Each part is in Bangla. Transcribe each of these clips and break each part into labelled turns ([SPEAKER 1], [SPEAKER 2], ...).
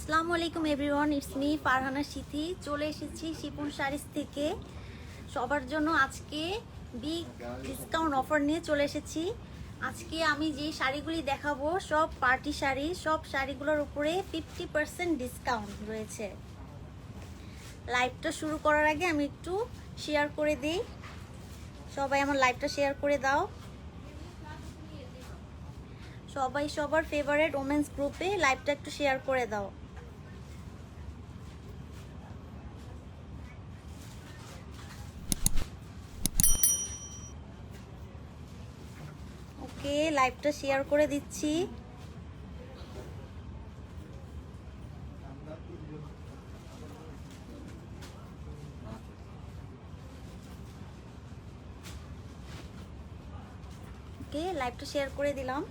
[SPEAKER 1] আসসালামু আলাইকুম এভরিওয়ান, ইটস মি ফারহানা সিথি। চলে এসেছি শিপন শাড়িজ থেকে। সবার জন্য আজকে বিগ ডিসকাউন্ট অফার নিয়ে চলে এসেছি। আজকে আমি যে শাড়িগুলি দেখাবো সব পার্টি শাড়ি, সব শাড়িগুলোর উপরে 50% ডিসকাউন্ট রয়েছে। লাইভটা শুরু করার আগে আমি একটু শেয়ার করে দিই। সবাই আমার লাইভটা শেয়ার করে দাও। সবাই সবার ফেভারিট ওমেন্স গ্রুপে লাইভটা একটু শেয়ার করে দাও। ওকে, লাইভটা শেয়ার করে দিচ্ছি। ওকে, লাইভটা শেয়ার করে দিলাম।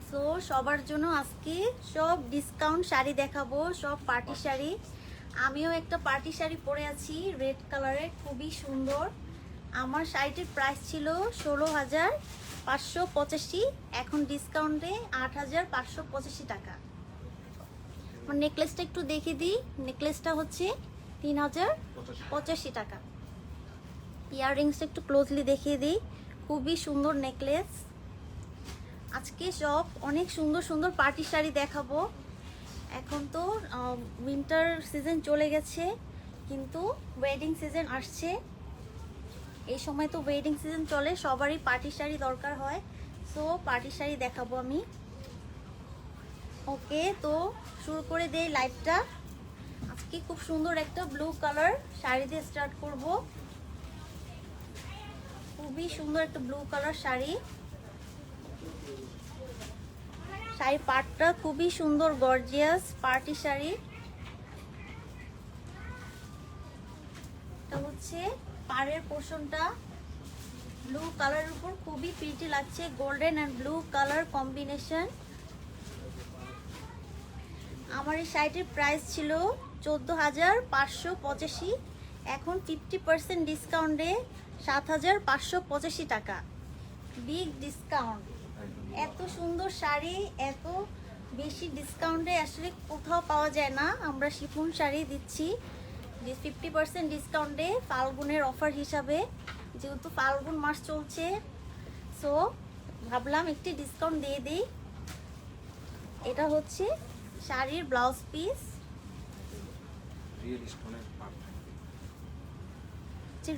[SPEAKER 1] সো সবার জন্য আজকে সব ডিসকাউন্ট শাড়ি দেখাবো, সব পার্টি শাড়ি। আমিও একটা পার্টি শাড়ি পরে আছি রেড কালারের, খুবই সুন্দর। আমার শাড়িটির প্রাইস ছিল 16,585, এখন ডিসকাউন্টে 8,585 টাকা। আমার নেকলেসটা একটু দেখে দিই। নেকলেসটা হচ্ছে 3,085 টাকা। ইয়াররিংসটা একটু ক্লোজলি দেখিয়ে দিই, খুবই সুন্দর নেকলেস। আজকে সব অনেক সুন্দর সুন্দর পার্টি শাড়ি দেখাবো। এখন তো উইন্টার সিজন চলে গেছে, কিন্তু ওয়েডিং সিজন আসছে। এই সময় তো ওয়েডিং সিজন চলে, সবারই পার্টি শাড়ি দরকার হয়। সো পার্টি শাড়ি দেখাবো আমি। ওকে, তো শুরু করে দেই লাইভটা। আজকে খুব সুন্দর একটা ব্লু কালার শাড়ি দিয়ে স্টার্ট করব। খুবই সুন্দর একটা ব্লু কালার শাড়ি। শাড়ির পাটটা খুবই সুন্দর, গর্জিয়াস পার্টি শাড়ি। এটা হচ্ছে পাড়ের পোর্শনটা ব্লু কালারের উপর খুবই প্রিটি লাগছে, golden and blue colour combination. আমার এই শাড়িটির প্রাইস ছিল 14,585, এখন 50% ডিসকাউন্টে 7,585 টাকা। Big discount. এত সুন্দর শাড়ি এত বেশি ডিসকাউন্টে আসলে কোথাও পাওয়া যায় না। আমরা শিফন শাড়ি দিচ্ছি 50% ডিসকাউন্টে ফাল্গুনের অফার হিসাবে, যেহেতু ফাল্গুন মাস চলছে। সো ভাবলাম একটি ডিসকাউন্ট দিয়ে দিই। এটা হচ্ছে শাড়ির ব্লাউজ পিস,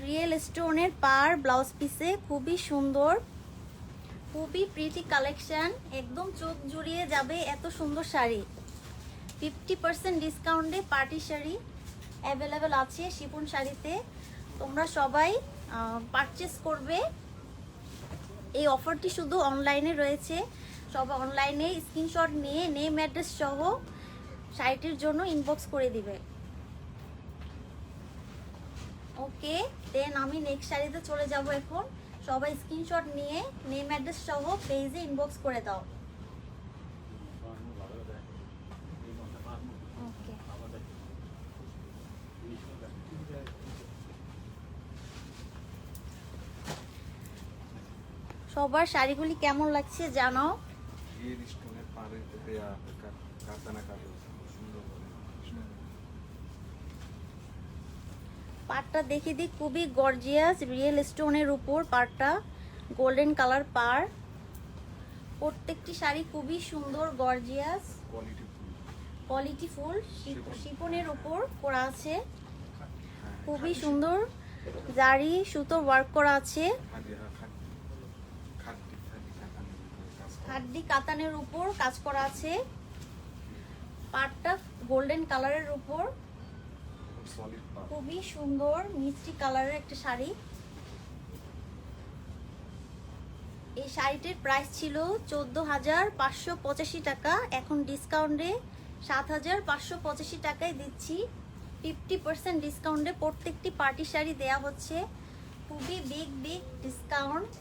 [SPEAKER 1] রিয়েল স্টোনের পার ব্লাউজ পিসে, খুবই সুন্দর, খুবই প্রিটি কালেকশন। একদম চোখ জুড়িয়ে যাবে এত সুন্দর শাড়ি। 50% ডিসকাউন্টে পার্টি শাড়ি অ্যাভেলেবেল আছে শিফন শাড়িতে। তোমরা সবাই পারচেস করবে। এই অফারটি শুধু অনলাইনে রয়েছে। সবাই অনলাইনে স্ক্রিনশট নিয়ে নেম অ্যাড্রেস সহ শাড়িটির জন্য ইনবক্স করে দিবে। ওকে, দেন আমি নেক্সট শাড়িতে চলে যাব এখন। সবাই স্ক্রিনশট নিয়ে নেম অ্যাড্রেস সহ পেজে ইনবক্স করে দাও। ওকে, সবার শাড়িগুলি কেমন লাগছে জানাও। পাড়টা দেখে দিই, খুবই গর্জিয়াস রিয়েল স্টোনের উপর পাড়টা, গোল্ডেন কালার পাড়। প্রত্যেকটি শাড়ি খুবই সুন্দর, গর্জিয়াস, কোয়ালিটি ফুল শিফনের উপর করা আছে। খুবই সুন্দর জারি সুতো ওয়ার্ক করা আছে। হাড্ডি কাতানের উপর কাজ করা আছে। পাড়টা গোল্ডেন কালারের উপর, খুবই সুন্দর মিষ্টি কালারের একটা শাড়ি। এই শাড়িটির প্রাইস ছিল 14,585 টাকা, এখন ডিসকাউন্টে 7,585 টাকায় দিচ্ছি। 50% ডিসকাউন্টে প্রত্যেকটি পার্টি শাড়ি দেয়া হচ্ছে। খুবই বিগ ডিসকাউন্ট।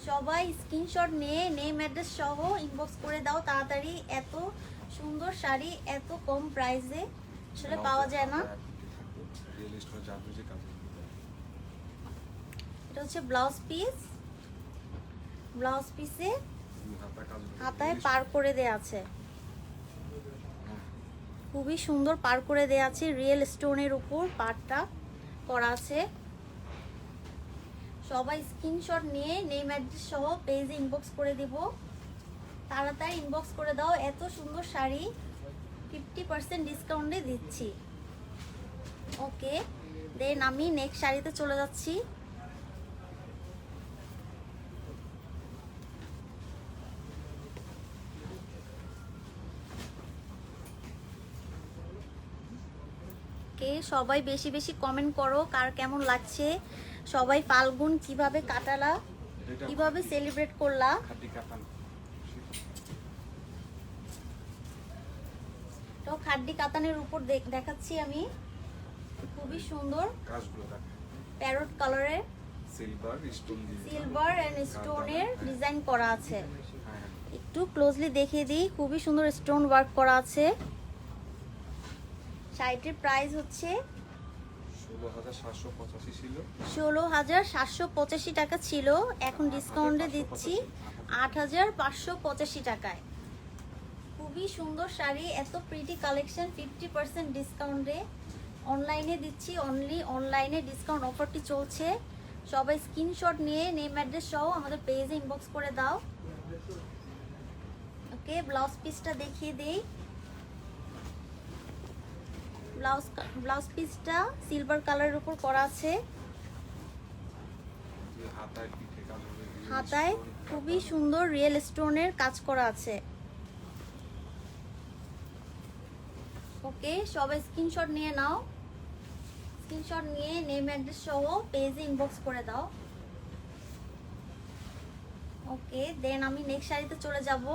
[SPEAKER 1] সবাই স্ক্রিনশট নিয়ে নেম অ্যাড্রেস সহ ইনবক্স করে দাও তাড়াতাড়ি। এত সুন্দর শাড়ি এত কম প্রাইসে আসলে পাওয়া যায় না। এটা হচ্ছে ব্লাউজ পিস। ব্লাউজ পিসে হাতায় পার করে দেয়া আছে, খুবই সুন্দর পার করে দেয়া আছে, রিয়েল স্টোনের উপর পারটা করা আছে। সবাই স্ক্রিনশট নিয়ে নেম অ্যাড্রেস সহ পেজে ইনবক্স করে দিব, তাড়াতাড়ি ইনবক্স করে দাও। এত সুন্দর শাড়ি 50% ডিসকাউন্টে দিচ্ছি। ওকে, দেন আমি নেক্সট শাড়িতে চলে যাচ্ছি। কে সবাই বেশি বেশি কমেন্ট করো কার কেমন লাগছে। সবাই ফাল্গুন কিভাবে কাটালা, কিভাবে সেলিব্রেট করলা। তো খাড্ডি কাতানের উপর দেখাচ্ছি আমি, খুবই সুন্দর প্যারট কালারের সিলভার এন্ড স্টোনের ডিজাইন করা আছে। একটু ক্লোজলি দেখিয়ে দিই, খুবই সুন্দর স্টোন ওয়ার্ক করা আছে। শাড়িটির প্রাইস হচ্ছে 16,785 টাকা ছিল, এখন ডিসকাউন্টে দিচ্ছি 8,585 টাকায়। খুবই সুন্দর শাড়ি, এত প্রিটি কালেকশন 50% ডিসকাউন্টে অনলাইনে দিচ্ছি। অনলি অনলাইনে ডিসকাউন্ট অফারটি চলছে। সবাই স্ক্রিনশট নিয়ে নেম অ্যাড্রেস সহ আমাদের পেজে ইনবক্স করে দাও। ওকে, ব্লাউজ পিসটা দেখিয়ে দেই। ব্লাউজ পিসটা সিলভার কালারের উপর করা আছে, হাতায় খুবই সুন্দর রিয়েল স্টোনের কাজ করা আছে। ওকে, সবাই স্ক্রিনশট নিয়ে নাও, স্ক্রিনশট নিয়ে নেম অ্যাড্রেস সহ পেজে ইনবক্স করে দাও। ওকে, দেন আমি নেক্সট শাড়িতে চলে যাব।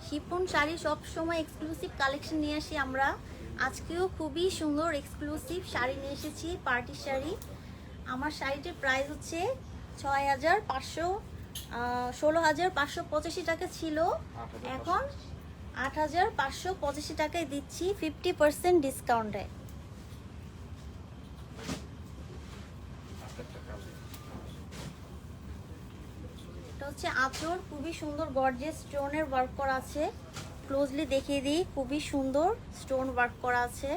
[SPEAKER 1] শিফন শাড়ি সব সময় এক্সক্লুসিভ কালেকশন নিয়ে আসি আমরা। আজকেও খুবই সুন্দর এক্সক্লুসিভ শাড়ি নিয়ে এসেছি, পার্টি শাড়ি। আমার শাড়িটির প্রাইস হচ্ছে 16,585 টাকা ছিল, এখন 8,585 টাকায় দিচ্ছি 50% ডিসকাউন্টে। এটা হচ্ছে আঁচল, খুবই সুন্দর গর্জিয়াস স্টোনের ওয়ার্ক করা আছে। ক্লোজলি দেখিয়ে দিই, খুবই সুন্দর স্টোন ওয়ার্ক করা আছে।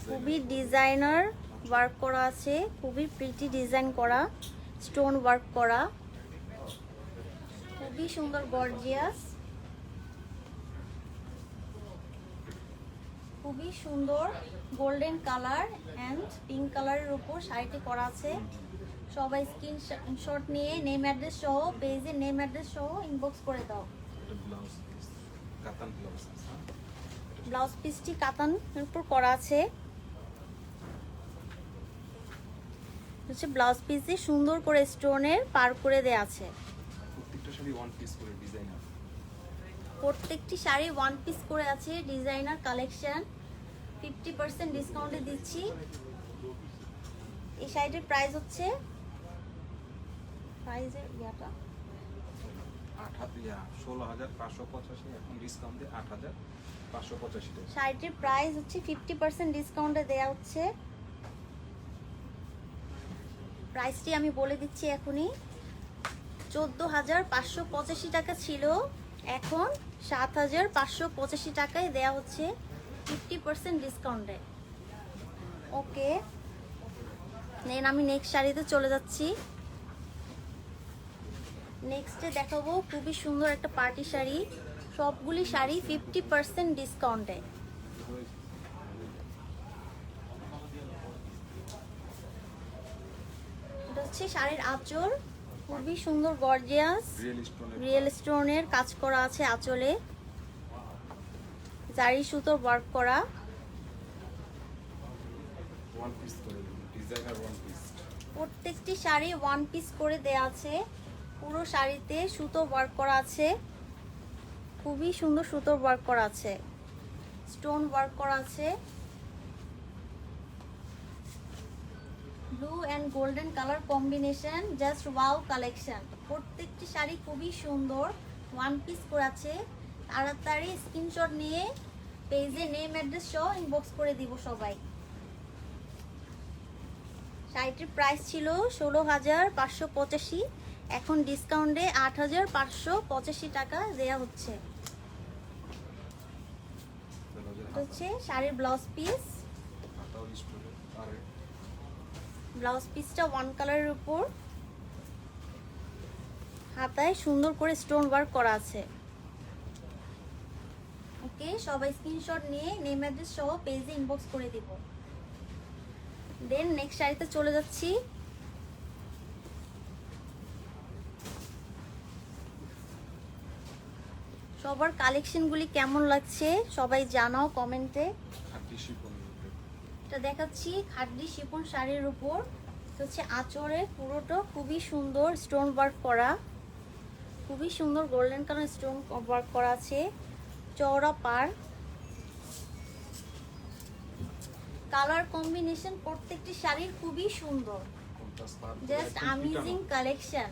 [SPEAKER 1] খুবই ডিজাইনার ওয়ার্ক করা আছে, খুবই প্রিটি ডিজাইন করা, স্টোন ওয়ার্ক করা, খুবই সুন্দর গর্জিয়াস, খুবই সুন্দর গোল্ডেন কালার এন্ড পিঙ্ক কালারের উপর শাড়িটি করা আছে। সবাই স্ক্রিনশট নিয়ে নেম অ্যাড্রেস সহ পেজে নেম অ্যাড্রেস সহ ইনবক্স করে দাও। ব্লাউজ পিসটি কাতানের উপর করা আছে, হচ্ছে ব্লাউজ পিসে সুন্দর করে স্টোনের পার করে দেয়া আছে। প্রত্যেকটি শাড়ি ওয়ান পিস করে আছে, ডিজাইনার কালেকশন 50% ডিসকাউন্টে দিচ্ছি। এই শাড়িটির প্রাইস হচ্ছে প্রাইসের ইয়াটা
[SPEAKER 2] 16,585, এখন ডিসকাউন্টে 8,585 টাকা।
[SPEAKER 1] শাড়িটির প্রাইস হচ্ছে 50% ডিসকাউন্টে দেয়া হচ্ছে। প্রাইসটি আমি বলে দিচ্ছি এখনই, 14,585 টাকা ছিল, এখন 7,585 টাকায় দেয়া হচ্ছে 50% ডিসকাউন্টে। ওকে, দেন আমি নেক্সট শাড়িতে চলে যাচ্ছি। নেক্সটে দেখাবো খুবই সুন্দর একটা পার্টি শাড়ি, সবগুলি শাড়ি 50% ডিসকাউন্টে। এটা হচ্ছে শাড়ির আঁচল, খুবই সুন্দর গর্জিয়াস রিয়েল স্টোনের কাজ করা আছে আঁচলে, জারি সুতোর ওয়ার্ক করা। প্রত্যেকটি শাড়ি ওয়ান পিস করে দেয়া আছে, পুরো শাড়িতে সুতো ওয়ার্ক করা আছে, খুবই সুন্দর সুতোর ওয়ার্ক করা আছে, স্টোন ওয়ার্ক করা আছে। Blue and golden colour combination, just wow collection. প্রত্যেকটি শাড়ি খুবই সুন্দর, ওয়ান পিস করে আছে। তাড়াতাড়ি স্ক্রিনশট নিয়ে পেজে নেম অ্যাড্রেস সহ ইনবক্স করে দিব সবাই। শাড়িটির প্রাইস ছিল 16,585, এখন ডিসকাউন্টে 8,585 টাকা দেয়া হচ্ছে। এটা হচ্ছে শাড়ির ব্লাউজ পিস। ব্লাউজ পিসটা ওয়ান কালারের উপর হাতায় সুন্দর করে স্টোন ওয়ার্ক করা আছে। ওকে, সবাই স্ক্রিনশট নিয়ে নেম অ্যাড্রেস সহ পেজে ইনবক্স করে দিব। দেন নেক্সট শাড়িতে চলে যাচ্ছি। সবার কালেকশনগুলি কেমন লাগছে সবাই জানাও কমেন্টে। এটা দেখাচ্ছি খাড্ডি শিফন শাড়ির উপর। এটা হচ্ছে আঁচড়ে পুরোটা খুবই সুন্দর স্টোন ওয়ার্ক করা, খুবই সুন্দর গোল্ডেন কালার স্টোন ওয়ার্ক করা আছে। চওড়া পার, কালার কম্বিনেশন প্রত্যেকটি শাড়ির খুবই সুন্দর, জাস্ট অ্যামেজিং কালেকশন।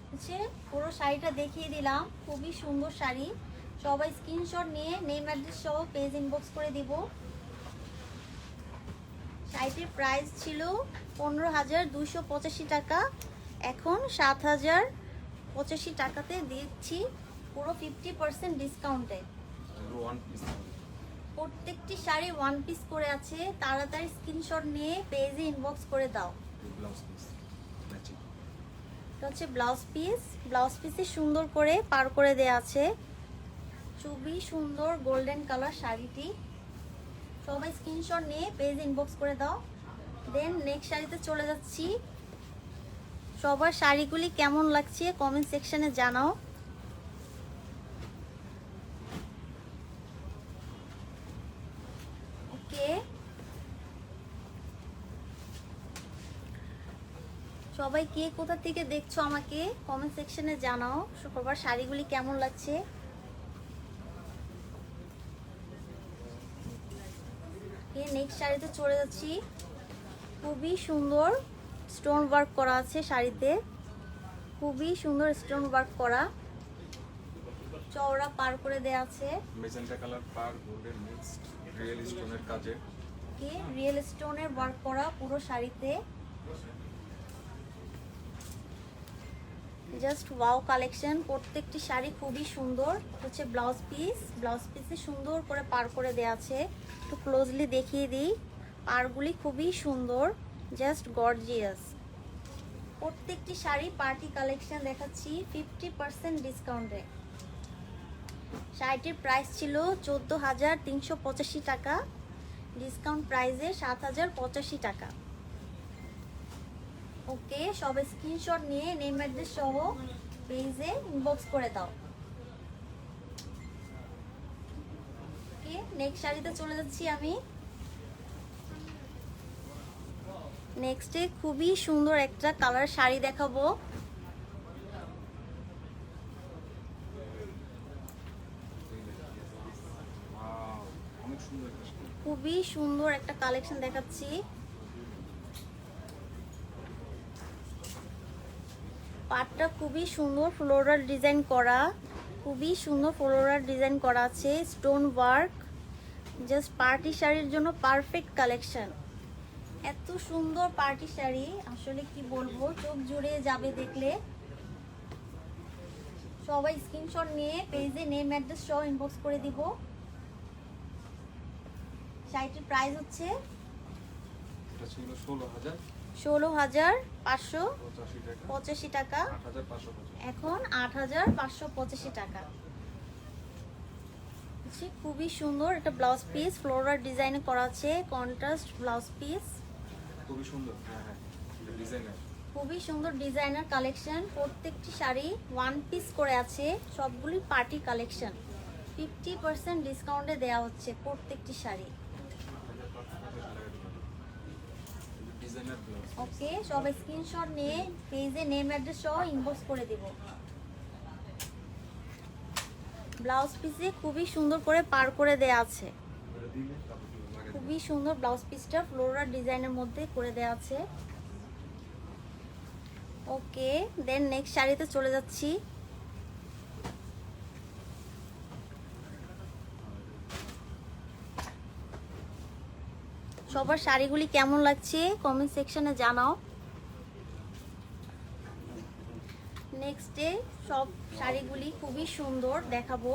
[SPEAKER 1] হচ্ছে পুরো শাড়িটা দেখিয়ে দিলাম, খুবই সুন্দর শাড়ি। সবাই স্ক্রিনশট নিয়ে নেম অ্যাড্রেস সহ পেজ ইনবক্স করে দিব। শাড়িটির প্রাইস ছিল 15,285 টাকা, এখন 7,085 টাকাতে দিচ্ছি পুরো 50% ডিসকাউন্টে। প্রত্যেকটি শাড়ি ওয়ান পিস করে আছে, তাড়াতাড়ি স্ক্রিনশট নিয়ে পেজে ইনবক্স করে দাও। এটা হচ্ছে ব্লাউজ পিস। ব্লাউজ পিসে সুন্দর করে পার করে দেয়া আছে, খুবই সুন্দর গোল্ডেন কালার শাড়িটি। সবাই স্ক্রিনশট নিয়ে পেজ ইনবক্স করে দাও। দেন নেক্সট শাড়িতে চলে যাচ্ছি। সবার শাড়িগুলি কেমন লাগছে কমেন্ট সেকশনে জানাও। ওকে, সবাই কে কোথা থেকে দেখছো আমাকে কমেন্ট সেকশনে জানাও সবার শাড়িগুলি কেমন লাগছে। নেক্সট শাড়িতে চলে যাচ্ছি। খুবই সুন্দর স্টোন ওয়ার্ক করা আছে শাড়িতে, খুবই সুন্দর স্টোন ওয়ার্ক করা, চওড়া পার করে দেয়া আছে।
[SPEAKER 2] মেজেন্টা কালার পার গোল্ডেন মিক্সড রিয়েল স্টোনের কাজে,
[SPEAKER 1] কি রিয়েল স্টোনের ওয়ার্ক করা পুরো শাড়িতে। জাস্ট ওয়াও কালেকশন, প্রত্যেকটি শাড়ি খুবই সুন্দর। হচ্ছে ব্লাউজ পিস, ব্লাউজ পিসে সুন্দর করে পার করে দেয়া আছে। একটু ক্লোজলি দেখিয়ে দিই, পারগুলি খুবই সুন্দর, জাস্ট গর্জিয়াস। প্রত্যেকটি শাড়ি পার্টি কালেকশন দেখাচ্ছি 50% ডিসকাউন্টে। শাড়িটির প্রাইস ছিল 14,385 টাকা, ডিসকাউন্ট প্রাইসে 7,085 টাকা। ওকে, সবাই স্ক্রিনশট নিয়ে নেম অ্যাড্রেস সহ পেজে ইনবক্স করে দাও। ওকে, নেক্সট শাড়িতে চলে যাচ্ছি আমি। নেক্সটে খুবই সুন্দর একটা কালার শাড়ি দেখাবো। খুবই সুন্দর একটা কালেকশন দেখাচ্ছি। পাটটা খুবই সুন্দর ফ্লোরাল ডিজাইন করা, খুবই সুন্দর ফ্লোরাল ডিজাইন করা আছে, স্টোন ওয়ার্ক। জাস্ট পার্টি শাড়ির জন্য পারফেক্ট কালেকশন। এত সুন্দর পার্টি শাড়ি আসলে কি বলবো, চোখ জুড়ে যাবে দেখলে। সবাই স্ক্রিনশট নিয়ে পেজে নেম অ্যাড্রেস সহ ইনবক্স করে দিব। শাড়িটির প্রাইস হচ্ছে
[SPEAKER 2] এটা ছিল
[SPEAKER 1] 16,585 টাকা, এখন 8,585 টাকা। খুবই সুন্দর একটা ব্লাউজ পিস, ফ্লোরাল ডিজাইনে করা আছে, কন্ট্রাস্ট ব্লাউজ পিস,
[SPEAKER 2] খুবই সুন্দর। হ্যাঁ হ্যাঁ, ডিজাইনার,
[SPEAKER 1] খুবই সুন্দর ডিজাইনার কালেকশন। প্রত্যেকটি শাড়ি ওয়ান পিস করে আছে, সবগুলি পার্টি কালেকশন। 50% ডিসকাউন্টে দেওয়া হচ্ছে প্রত্যেকটি শাড়ি। ওকে, সবাই স্ক্রিনশট নিয়ে পেজে নেম অ্যাড্রেস সহ ইনবক্স করে দেব। ব্লাউজ পিসে খুবই সুন্দর করে পার করে দেয়া আছে, খুবই সুন্দর ব্লাউজ পিসটা ফ্লোরাল ডিজাইনের মধ্যে করে দেয়া আছে। ওকে, দেন নেক্সট শাড়িতে চলে যাচ্ছি। সবার শাড়িগুলি কেমন লাগছে কমেন্ট সেকশনে জানাও। নেক্সট ডে সব শাড়িগুলি খুবই সুন্দর দেখাবো,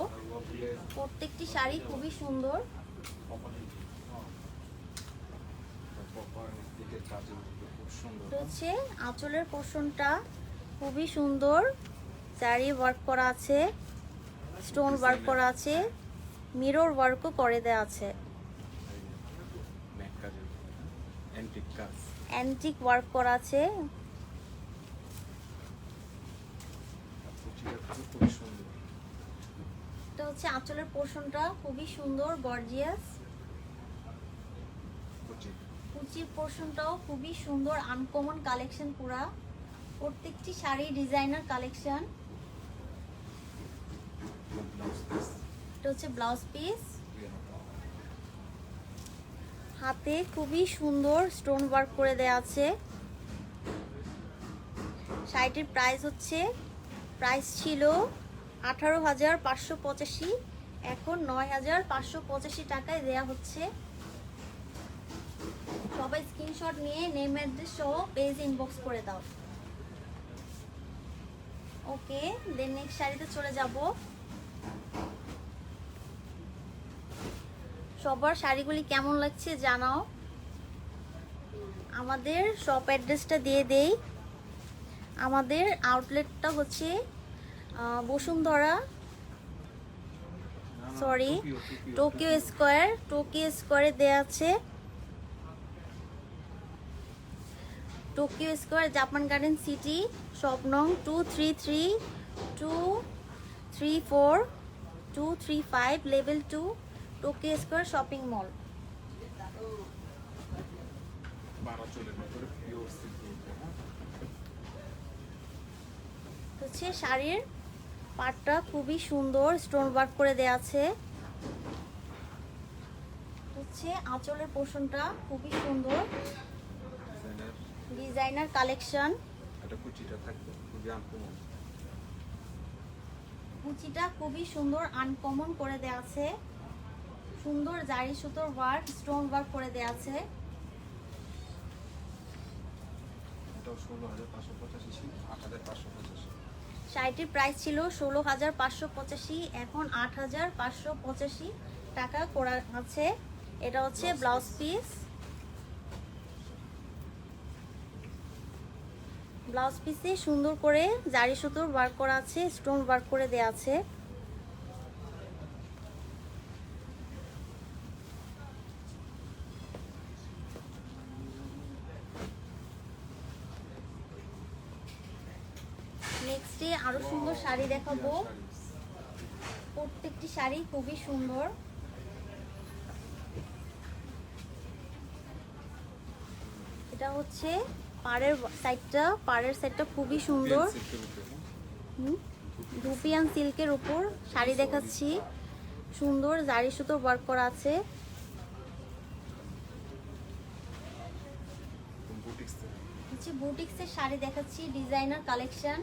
[SPEAKER 1] প্রত্যেকটি শাড়ি খুবই সুন্দর।
[SPEAKER 2] প্রপার দিকের কাজের উপরে খুব সুন্দর।
[SPEAKER 1] এটা হচ্ছে আঁচলের পোর্শনটা খুবই সুন্দর, জারি ওয়ার্ক করা আছে, স্টোন ওয়ার্ক করা আছে, মিরর ওয়ার্কও করে দেওয়া আছে,
[SPEAKER 2] নেক কাজের উপরে অ্যান্টিক কাজ।
[SPEAKER 1] অ্যান্টিক ওয়ার্ক করা আছে।
[SPEAKER 2] কুচিটা খুবই সুন্দর।
[SPEAKER 1] এটা হচ্ছে আঁচলের পোর্শনটা খুবই সুন্দর গর্জিয়াস।
[SPEAKER 2] কুচি
[SPEAKER 1] কুচির পোর্শনটাও খুবই সুন্দর, আনকমন কালেকশন পুরা, প্রত্যেকটি sari designer collection.
[SPEAKER 2] Blouse piece.
[SPEAKER 1] এটা হচ্ছে ব্লাউজ পিস, হাতে খুবই সুন্দর স্টোন ওয়ার্ক করে দেওয়া আছে। শাড়িটির প্রাইস ছিল 18,585, এখন 9,585 টাকায় দেয়া হচ্ছে। সবাই স্ক্রিনশট নিয়ে নেম অ্যাড্রেস সহ পেজ ইনবক্স করে দাও। ওকে, দেন নেক্সট শাড়িতে চলে যাব। সবার শাড়িগুলি কেমন লাগছে জানাও। আমাদের শপ অ্যাড্রেসটা দিয়ে দেই। আমাদের আউটলেটটা হচ্ছে বসুন্ধরা টোকিও স্কোয়ারে দেয়া আছে। Tokyo square, Japan garden city, shop নং 233, 234, 235, level 2, Tokyo square shopping mall.
[SPEAKER 2] বারাচলের ভিতরে পিওর সিল্ক।
[SPEAKER 1] হচ্ছে শাড়ির পাটটা খুবই সুন্দর স্টোন ওয়ার্ক করে দেয়া আছে। হচ্ছে আঁচলের পোর্শনটা খুবই সুন্দর, ডিজাইনার কালেকশন।
[SPEAKER 2] এটা কুচিটা থাকবে খুবই আনকমন।
[SPEAKER 1] কুচিটা খুবই সুন্দর আনকমন করে দেয়া আছে, সুন্দর জারি সুতোর ওয়ার্ক, স্টোন ওয়ার্ক করে দেয়া আছে।
[SPEAKER 2] এটাও 16,585, 8,585।
[SPEAKER 1] শাড়িটির প্রাইস ছিল 16,585, এখন 8,585 টাকা করা আছে। এটা হচ্ছে ব্লাউজ পিস। ব্লাউজ পিসে সুন্দর করে জারি সুতোর ওয়ার্ক করা আছে, স্টোন ওয়ার্ক করে দেয়া আছে। নেক্সটে আরো সুন্দর শাড়ি দেখাবো, প্রত্যেকটি শাড়ি খুবই সুন্দর। এটা হচ্ছে পাড়ের সাইডটা খুবই সুন্দর। ধুপিয়ান সিল্কের উপর শাড়ি দেখাচ্ছি, সুন্দর জারি সুতোর ওয়ার্ক করা আছে। হচ্ছে বুটিক্সের শাড়ি দেখাচ্ছি, ডিজাইনার কালেকশন।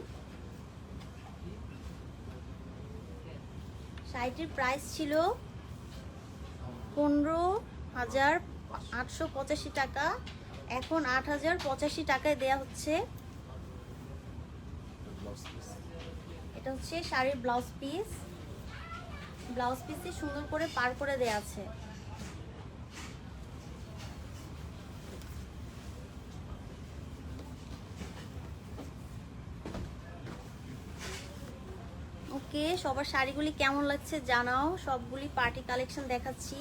[SPEAKER 1] শাড়িটির প্রাইস ছিল 15,885 টাকা, এখন 8,085 টাকায় দেয়া হচ্ছে। এটা হচ্ছে শাড়ির ব্লাউজ পিস। ব্লাউজ পিসে সুন্দর করে পার করে দেয়া আছে। ওকে, সবার শাড়িগুলি কেমন লাগছে জানাও। সবগুলি পার্টি কালেকশন দেখাচ্ছি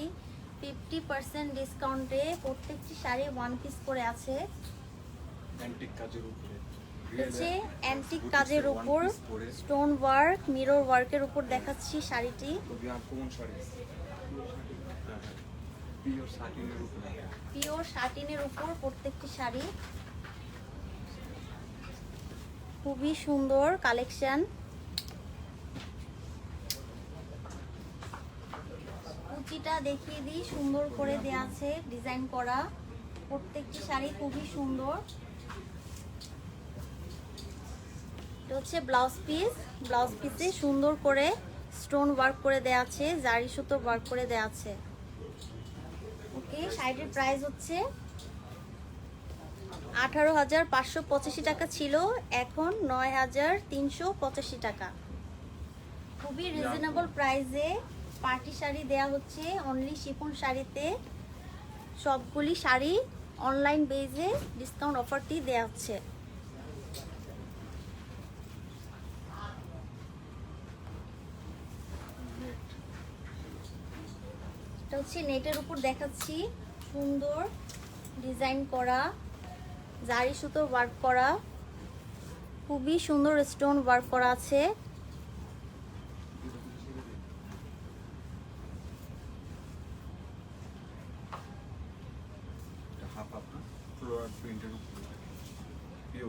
[SPEAKER 1] 50% ডিসকাউন্টে, প্রত্যেকটি শাড়ি ওয়ান পিস করে আছে।
[SPEAKER 2] অ্যান্টিক কাজের উপরে
[SPEAKER 1] হচ্ছে অ্যান্টিক কাজের উপর স্টোন ওয়ার্ক, মিরর ওয়ার্কের উপর দেখাচ্ছি শাড়িটি।
[SPEAKER 2] খুবই আনকমন শাড়ি। পিওর শাটিনের উপরে।
[SPEAKER 1] পিওর শাটিনের উপর প্রত্যেকটি শাড়ি, খুবই সুন্দর কালেকশন। কুচিটা দেখিয়ে দিই, সুন্দর করে দেয়া আছে, ডিজাইন করা, প্রত্যেকটি শাড়ি খুবই সুন্দর। এটা হচ্ছে ব্লাউজ পিস। ব্লাউজ পিসে সুন্দর করে স্টোন ওয়ার্ক করে দেয়া আছে, জারি সুতো ওয়ার্ক করে দেয়া আছে। ওকে, শাড়িটির প্রাইস হচ্ছে 18,585 টাকা ছিল, এখন 9,385 টাকা। খুবই রিজনেবল প্রাইসে পার্টি শাড়ি দেয়া হচ্ছে অনলি শিফন শাড়িতে। সবগুলি শাড়ি অনলাইন বেজে ডিসকাউন্ট অফারটি দেয়া হচ্ছে। এটা হচ্ছে নেটের উপর দেখাচ্ছি, সুন্দর ডিজাইন করা, জারি সুতোর ওয়ার্ক করা, খুবই সুন্দর স্টোন ওয়ার্ক করা আছে।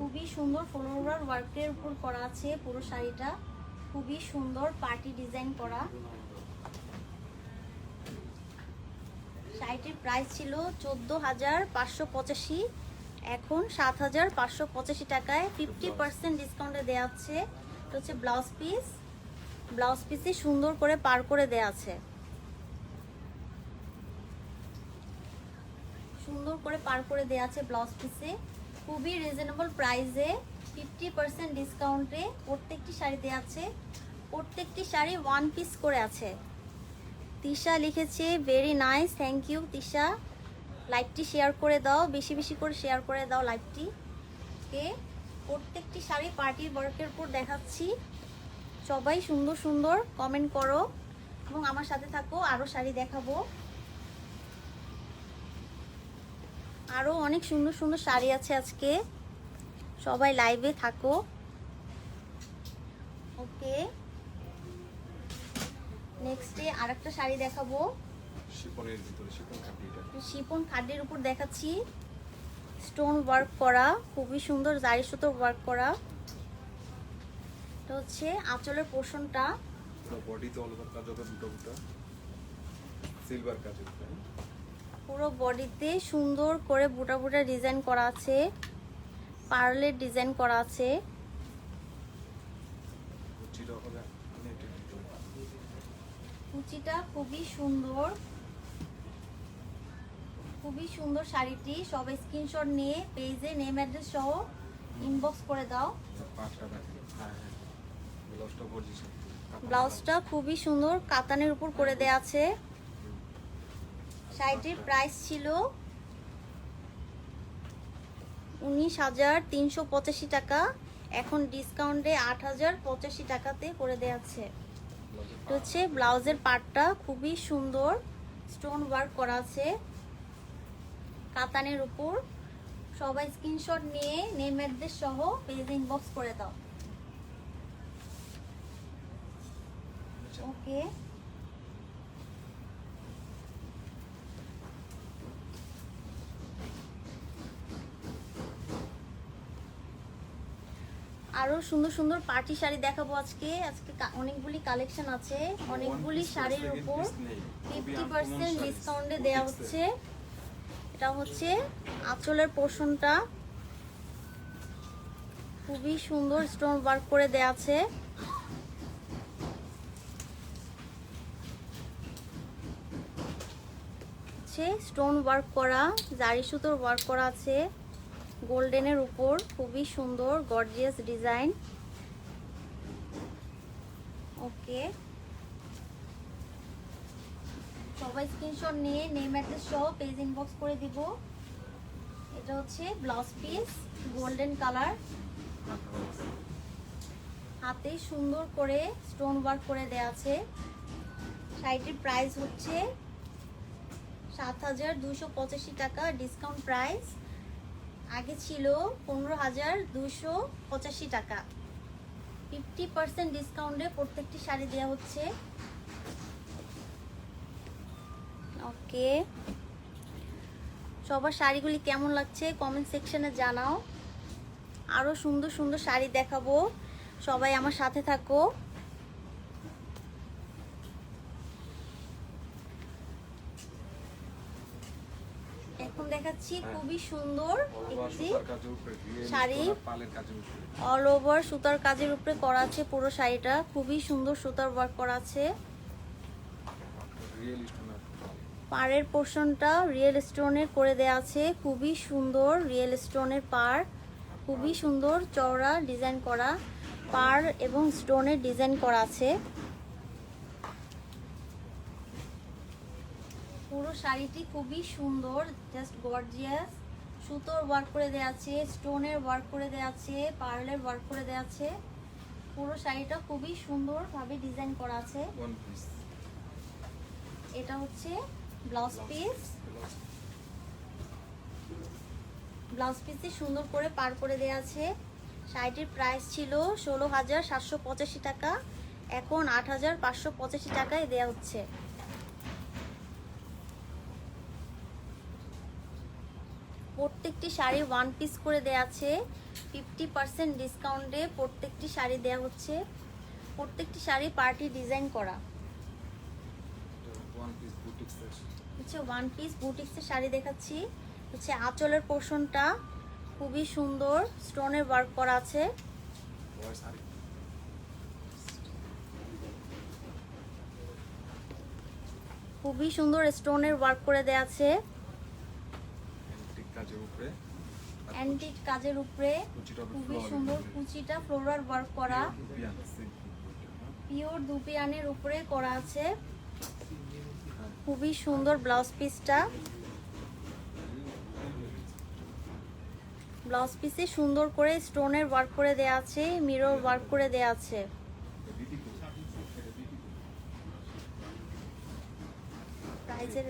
[SPEAKER 1] খুবই সুন্দর ফ্লোরাল ওয়ার্কের উপর করা আছে পুরো শাড়িটা, খুবই সুন্দর পার্টি ডিজাইন করা। শাড়িটির প্রাইস ছিল 14,585, এখন 7,585 টাকায় 50% ডিসকাউন্টে দেওয়া হচ্ছে। এটা হচ্ছে ব্লাউজ পিস, ব্লাউজ পিসে সুন্দর করে পার করে দেওয়া আছে, সুন্দর করে পার করে দেওয়া আছে ব্লাউজ পিসে। খুবই রিজনেবল প্রাইসে 50% ডিসকাউন্টে প্রত্যেকটি শাড়ি দেওয়া আছে। প্রত্যেকটি শাড়ি ওয়ান পিস করে আছে। তিশা লিখেছে very nice, thank you Tisha. লাইভটি শেয়ার করে দাও, বেশি বেশি করে শেয়ার করে দাও লাইভটি। ওকে, প্রত্যেকটি শাড়ি পার্টির ওয়ার্কের উপর দেখাচ্ছি। সবাই সুন্দর সুন্দর কমেন্ট করো এবং আমার সাথে থাকো, আরও শাড়ি দেখাবো। আরও অনেক সুন্দর সুন্দর শাড়ি আছে আজকে, সবাই লাইভে থাকো। ওকে, নেক্সটে আরেকটা শাড়ি দেখাবো,
[SPEAKER 2] শিফনের ভিতরে শিফন কাপড়টা,
[SPEAKER 1] শিফন খাড্ডির উপর দেখাচ্ছি, স্টোন ওয়ার্ক করা, খুবই সুন্দর জারি সুতোর ওয়ার্ক করা। এটা হচ্ছে আঁচলের পোর্শনটা,
[SPEAKER 2] পুরো বডিতে অল ওভার কাজ হবে, দুটো দুটো সিলভার কাজের,
[SPEAKER 1] পুরো বডিতে সুন্দর করে বুটা বুটা ডিজাইন করা আছে, পার্লের ডিজাইন করা আছে।
[SPEAKER 2] কুচিটা হবে নেটের ভিতরে,
[SPEAKER 1] কুচিটা খুবই সুন্দর, খুবই সুন্দর শাড়িটি। সবাই স্ক্রিনশট নিয়ে পেজে নেম অ্যাড্রেস সহ ইনবক্স করে দাও।
[SPEAKER 2] পাঁচটা দেখেন। হ্যাঁ হ্যাঁ, ব্লাউজটা গর্জিয়াস,
[SPEAKER 1] ব্লাউজটা খুবই সুন্দর কাতানের উপর করে দেয়া আছে। শাড়িটির প্রাইস ছিল 19,385 টাকা, এখন ডিসকাউন্টে 8,085 টাকাতে করে দেয়া আছে। এটা হচ্ছে ব্লাউজের পার্টটা, খুবই সুন্দর স্টোন ওয়ার্ক করা আছে কাতানের উপর। সবাই স্ক্রিনশট নিয়ে নেম অ্যাড্রেস সহ পেজে ইনবক্স করে দাও। ওকে, আরো সুন্দর সুন্দর পার্টি শাড়ি দেখাবো আজকে। অনেকগুলি কালেকশন আছে, অনেকগুলি শাড়ির উপর 50% ডিসকাউন্টে দেওয়া হচ্ছে। এটা হচ্ছে আঁচলের পোর্শনটা, খুবই সুন্দর স্টোন ওয়ার্ক করে দেওয়া আছে। স্টোন ওয়ার্ক করা, জারি সুতোর ওয়ার্ক করা আছে গোল্ডেনের উপর, খুবই সুন্দর গর্জিয়াস ডিজাইন। ওকে, সবাই স্ক্রিনশট নিয়ে নেম অ্যাড্রেস সহ পেজ ইনবক্স করে দিব। এটা হচ্ছে ব্লাউজ পিস, গোল্ডেন কালার, হাতে সুন্দর করে স্টোন ওয়ার্ক করে দেয়া আছে। শাড়িটির প্রাইস হচ্ছে 7,285 টাকা, ডিসকাউন্ট প্রাইস। আগে ছিল 15,285 টাকা। 50% ডিসকাউন্টে প্রত্যেকটি শাড়ি দেওয়া হচ্ছে। ওকে, সবার শাড়িগুলি কেমন লাগছে কমেন্ট সেকশনে জানাও। আরো সুন্দর সুন্দর শাড়ি দেখাবো, সবাই আমার সাথে থাকো। এখন দেখাচ্ছি খুবই সুন্দর একটি শাড়ি, অল ওভার সুতার কাজের উপরে করা আছে পুরো শাড়িটা, খুবই সুন্দর সুতার ওয়ার্ক করা আছে। পাড়ের পোর্শনটা রিয়েল স্টোনের করে দেওয়া আছে, খুবই সুন্দর রিয়েল স্টোনের পাড়, খুবই সুন্দর চওড়া ডিজাইন করা পাড় এবং স্টোনের ডিজাইন করা আছে। পুরো শাড়িটি খুবই সুন্দর, জাস্ট গর্জিয়াস। সুতোর ওয়ার্ক করে দেওয়া আছে, স্টোনের ওয়ার্ক করে দেওয়া আছে, পার্লের ওয়ার্ক করে দেওয়া আছে। পুরো শাড়িটা খুবই সুন্দরভাবে ডিজাইন করা আছে।
[SPEAKER 2] One piece.
[SPEAKER 1] এটা হচ্ছে ব্লাউজ পিস। ব্লাউজ পিসে সুন্দর করে পার করে দেওয়া আছে। শাড়িটির প্রাইস ছিল 16,785 টাকা, এখন 8,585 টাকায় দেওয়া হচ্ছে। প্রত্যেকটি শাড়ি ওয়ান পিস করে দেওয়া আছে, 50% ডিসকাউন্টে প্রত্যেকটি শাড়ি দেওয়া হচ্ছে। প্রত্যেকটি শাড়ি পার্টি ডিজাইন করা
[SPEAKER 2] ওয়ান পিস বুটিক্স
[SPEAKER 1] হচ্ছে। ওয়ান পিস বুটিক্সের শাড়ি দেখাচ্ছি। হচ্ছে আঁচলের পোর্শনটা খুবই সুন্দর স্টোনের ওয়ার্ক করা আছে।
[SPEAKER 2] শাড়ি
[SPEAKER 1] খুবই সুন্দর স্টোনের ওয়ার্ক করে দেওয়া আছে,
[SPEAKER 2] অ্যান্টিক কাজের উপরে।
[SPEAKER 1] অ্যান্টিক কাজের উপরে খুবই সুন্দর কুচিটা ফ্লোরাল ওয়ার্ক করা, পিওর দুপিয়ানের উপরে করা আছে। খুবই সুন্দর ব্লাউজ পিসটা। ব্লাউজ পিসে সুন্দর করে স্টোনের ওয়ার্ক করে দেওয়া আছে, মিরর ওয়ার্ক করে দেওয়া আছে। প্রাইসের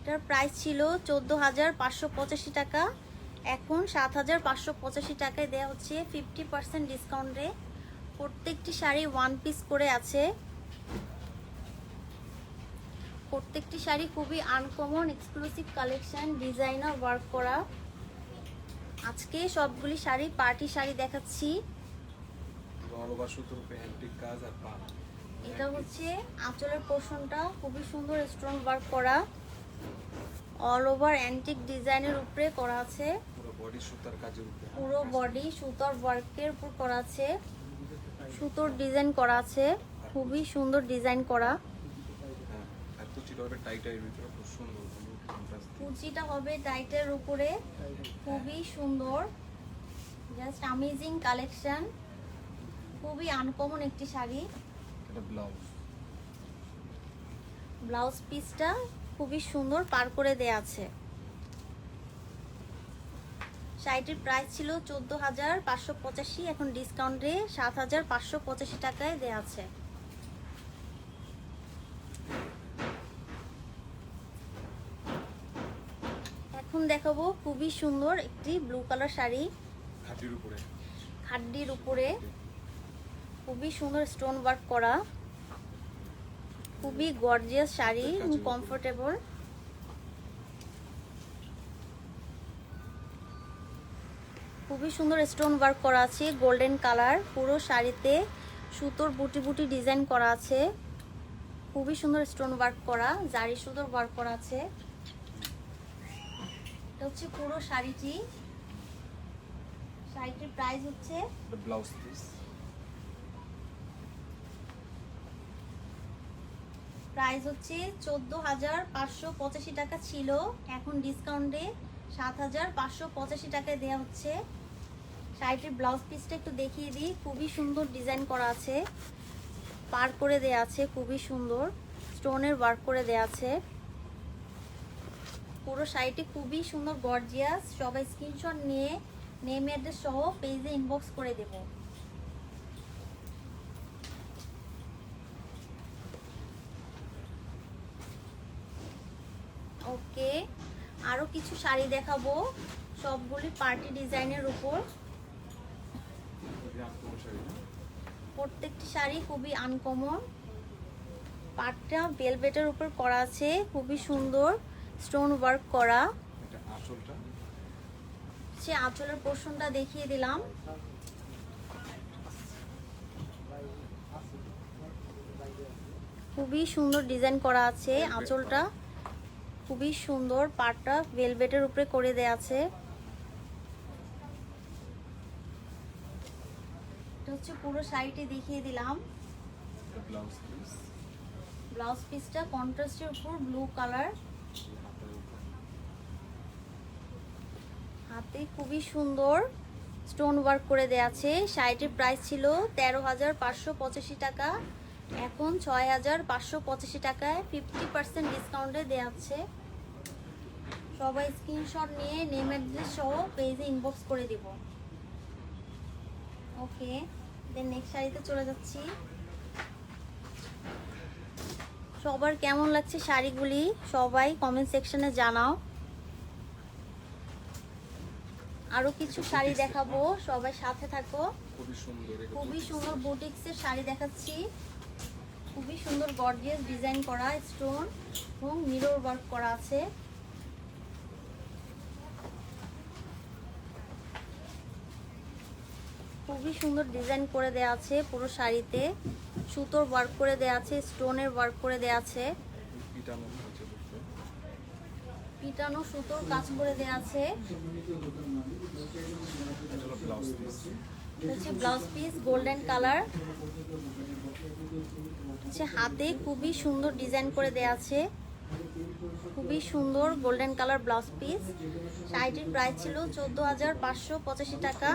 [SPEAKER 1] এটার প্রাইস ছিল 14,585 টাকা, এখন 7,585 টাকায় দেওয়া হচ্ছে 50% ডিসকাউন্টে। প্রত্যেকটি শাড়ি ওয়ান পিস করে আছে। প্রত্যেকটি শাড়ি খুবই uncommon exclusive collection, designer work করা। আজকে সবগুলি শাড়ি পার্টি শাড়ি দেখাচ্ছি।
[SPEAKER 2] অল ওভার সুতোর উপরে অ্যান্টিক কাজ আর পাড়।
[SPEAKER 1] এটা হচ্ছে আঁচলের পোর্শনটা খুবই সুন্দর স্টোন ওয়ার্ক করা, অল ওভার অ্যান্টিক ডিজাইনের উপরে করা আছে।
[SPEAKER 2] পুরো বডি সুতার কাজের উপরে।
[SPEAKER 1] পুরো বডি সুতোর ওয়ার্কের উপর করা আছে, সুতোর ডিজাইন করা আছে, খুবই সুন্দর ডিজাইন করা।
[SPEAKER 2] হ্যাঁ, আর কুচিটা হবে টাইটের ভিতরে, খুব সুন্দর কন্ট্রাস্ট।
[SPEAKER 1] কুচিটা হবে টাইটের উপরে, খুবই সুন্দর, জাস্ট অ্যামেজিং কালেকশন, খুবই আনকমন একটি শাড়ি।
[SPEAKER 2] এটা ব্লাউজ।
[SPEAKER 1] ব্লাউজ পিসটা খুবই সুন্দর পার করে দেয়া আছে। শাড়িটির প্রাইস ছিল 14,585, এখন ডিসকাউন্টে 7,585 টাকায় দেয়া আছে। এখন দেখাবো খুবই সুন্দর একটি ব্লু কালার শাড়ি,
[SPEAKER 2] খাটির উপরে।
[SPEAKER 1] খাড্ডির উপরে খুবই সুন্দর স্টোন ওয়ার্ক করা, খুবই গর্জিয়াস শাড়ি, কমফোর্টেবল। খুবই সুন্দর স্টোন ওয়ার্ক করা আছে, গোল্ডেন কালার। পুরো শাড়িতে সুতোর বুটি বুটি ডিজাইন করা আছে, খুবই সুন্দর স্টোন ওয়ার্ক করা, জারি সুতোর ওয়ার্ক করা আছে। এটা হচ্ছে পুরো শাড়িটি। শাড়িটির প্রাইস হচ্ছে,
[SPEAKER 2] এটা ব্লাউজ পিস।
[SPEAKER 1] প্রাইস হচ্ছে 14,585 টাকা ছিল, এখন ডিসকাউন্টে 7,585 টাকায় দেওয়া হচ্ছে। শাড়িটির ব্লাউজ পিসটা একটু দেখিয়ে দিই, খুবই সুন্দর ডিজাইন করা আছে, পার করে দেওয়া আছে, খুবই সুন্দর স্টোনের ওয়ার্ক করে দেওয়া আছে। পুরো শাড়িটি খুবই সুন্দর গর্জিয়াস। সবাই স্ক্রিনশট নিয়ে নেম অ্যাড্রেস সহ পেজে ইনবক্স করে দেব। ওকে, আরো কিছু শাড়ি দেখাবো, সবগুলি পার্টি ডিজাইনের উপর। প্রত্যেকটি শাড়ি খুবই আনকমন, পাটটা ভেলভেটের উপর করা আছে, খুবই সুন্দর স্টোন ওয়ার্ক করা।
[SPEAKER 2] এটা আঁচলটা।
[SPEAKER 1] সে আঁচলের পোর্শনটা দেখিয়ে দিলাম। খুবই সুন্দর ডিজাইন করা আছে, আঁচলটা খুবই সুন্দর, পাটটা ভেলভেটের উপরে করে দেয়া আছে। এটা হচ্ছে পুরো শাড়িটি দেখিয়ে দিলাম।
[SPEAKER 2] ব্লাউজ পিস,
[SPEAKER 1] ব্লাউজ পিসটা কন্ট্রাস্টের উপর ব্লু কালার,
[SPEAKER 2] হাতের উপর
[SPEAKER 1] হাতে খুবই সুন্দর স্টোন ওয়ার্ক করে দেয়া আছে। শাড়িটির প্রাইস ছিল 13,585 টাকা, এখন 6,585 টাকায় 50% ডিসকাউন্টে দেওয়া হচ্ছে। সবাই স্ক্রিনশট নিয়ে নেম অ্যাড্রেস সহ পেজে ইনবক্স করে দিব। ওকে, দেন নেক্সট শাড়িতে চলে যাচ্ছি। সবার কেমন লাগছে শাড়িগুলি সবাই কমেন্ট সেকশনে জানাও। আরো কিছু শাড়ি দেখাবো, সবাই সাথে থাকো।
[SPEAKER 2] খুবই সুন্দর, এটা
[SPEAKER 1] খুবই সুন্দর বুটিক্সের শাড়ি দেখাচ্ছি। খুবই সুন্দর গর্জিয়াস ডিজাইন করা, স্টোন এবং মিরর ওয়ার্ক করা আছে। খুবই সুন্দর ডিজাইন করে দেয়া আছে পুরো শাড়িতে, সুতোর ওয়ার্ক করে দেয়া আছে, স্টোনের ওয়ার্ক করে দেয়া আছে,
[SPEAKER 2] পিটানো হচ্ছে বুঝতে।
[SPEAKER 1] পিটানো সুতোর কাজ করে দেয়া আছে।
[SPEAKER 2] এটা হলো ব্লাউজ পিস,
[SPEAKER 1] এটা হচ্ছে ব্লাউজ পিস গোল্ডেন কালার। হচ্ছে হাতে খুবই সুন্দর ডিজাইন করে দেয়া আছে, খুবই সুন্দর গোল্ডেন কালার ব্লাউজ পিস। শাড়িটির প্রাইস ছিল 14,585 টাকা,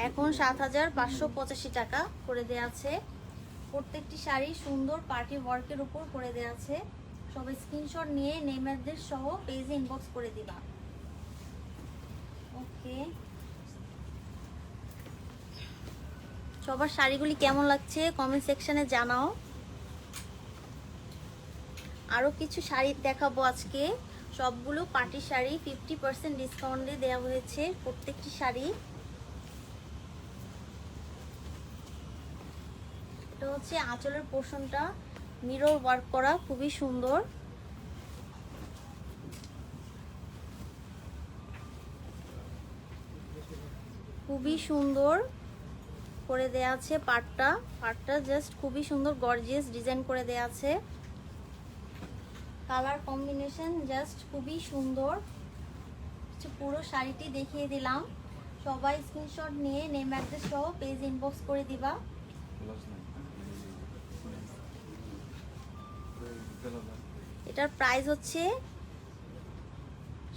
[SPEAKER 1] এখন 7,585 টাকা করে দেয়া আছে। প্রত্যেকটি শাড়ি সুন্দর পার্টি ওয়ার্কের উপর করে দেয়া আছে। সবাই স্ক্রিনশট নিয়ে নেম অ্যাড্রেস সহ পেজে ইনবক্স করে দিবা। ওকে, সবার শাড়িগুলি কেমন লাগছে কমেন্ট সেকশনে জানাও। আরো কিছু শাড়ি দেখাবো আজকে, সবগুলো পার্টি শাড়ি 50% ডিসকাউন্টে দেওয়া হয়েছে প্রত্যেকটি শাড়ি। এটা হচ্ছে আঁচলের পোর্শনটা মিরর ওয়ার্ক করা, খুবই সুন্দর। খুবই সুন্দর করে দেয়া আছে পাটটা জাস্ট খুবই সুন্দর গর্জিয়াস ডিজাইন করে দেয়া আছে। কালার কম্বিনেশন জাস্ট খুবই সুন্দর। পুরো শাড়িটি দেখিয়ে দিলাম, সবাই স্ক্রিনশট নিয়ে নেম অ্যাড্রেস সহ পেজ ইনবক্স করে দিবা।
[SPEAKER 2] ব্লাউজ নাই,
[SPEAKER 1] এটার প্রাইস হচ্ছে